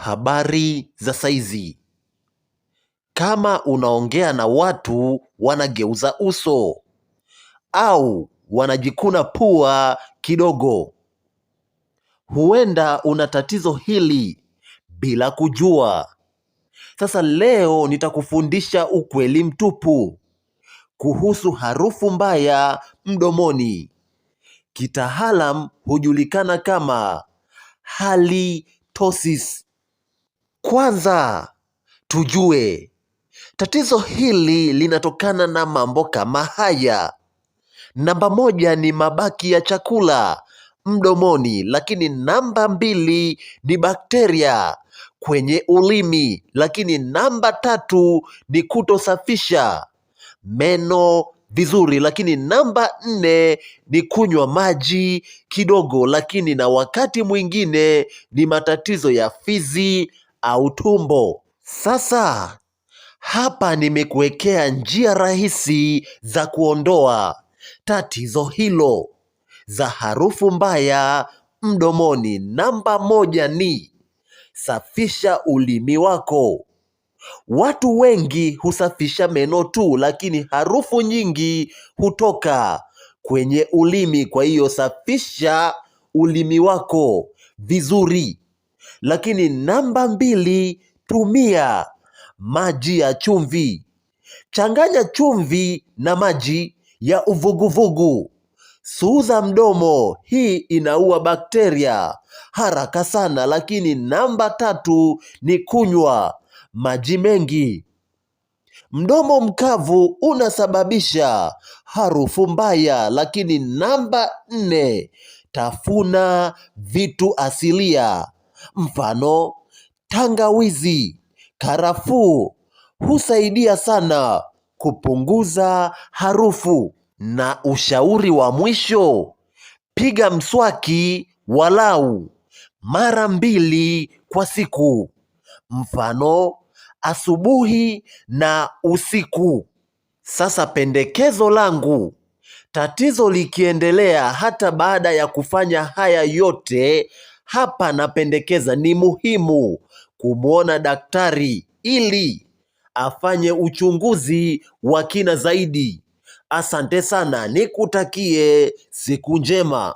Habari za saizi. Kama unaongea na watu wanageuza uso au wanajikuna pua kidogo, huenda una tatizo hili bila kujua. Sasa leo nitakufundisha ukweli mtupu kuhusu harufu mbaya mdomoni. Kitaalam hujulikana kama halitosis. Kwanza tujue tatizo hili linatokana na mambo kama haya. Namba 1 ni mabaki ya chakula mdomoni, lakini namba 2 ni bakteria kwenye ulimi, lakini namba 3 ni kutosafisha meno vizuri, lakini namba 4 ni kunywa maji kidogo, lakini na wakati mwingine ni matatizo ya fizi au tumbo. Sasa hapa nimekuwekea njia rahisi za kuondoa tatizo hilo za harufu mbaya mdomoni. Namba 1 ni safisha ulimi wako. Watu wengi husafisha meno tu, lakini harufu nyingi hutoka kwenye ulimi. Kwa hiyo safisha ulimi wako vizuri. Lakini namba 2, tumia maji ya chumvi. Changanya chumvi na maji ya uvuguvugu. Suuza mdomo, hii inaua bakteria haraka sana. Lakini namba 3 ni kunywa maji mengi. Mdomo mkavu unasababisha harufu mbaya. Lakini namba 4, tafuna vitu asilia. Mfano, tangawizi, karafuu husaidia sana kupunguza harufu. Na ushauri wa mwisho, piga mswaki walau mara 2 kwa siku. Mfano, asubuhi na usiku. Sasa pendekezo langu, tatizo likiendelea hata baada ya kufanya haya yote, hapa napendekeza ni muhimu kumwona daktari ili afanye uchunguzi wa kina zaidi. Asante sana, nikutakie siku njema.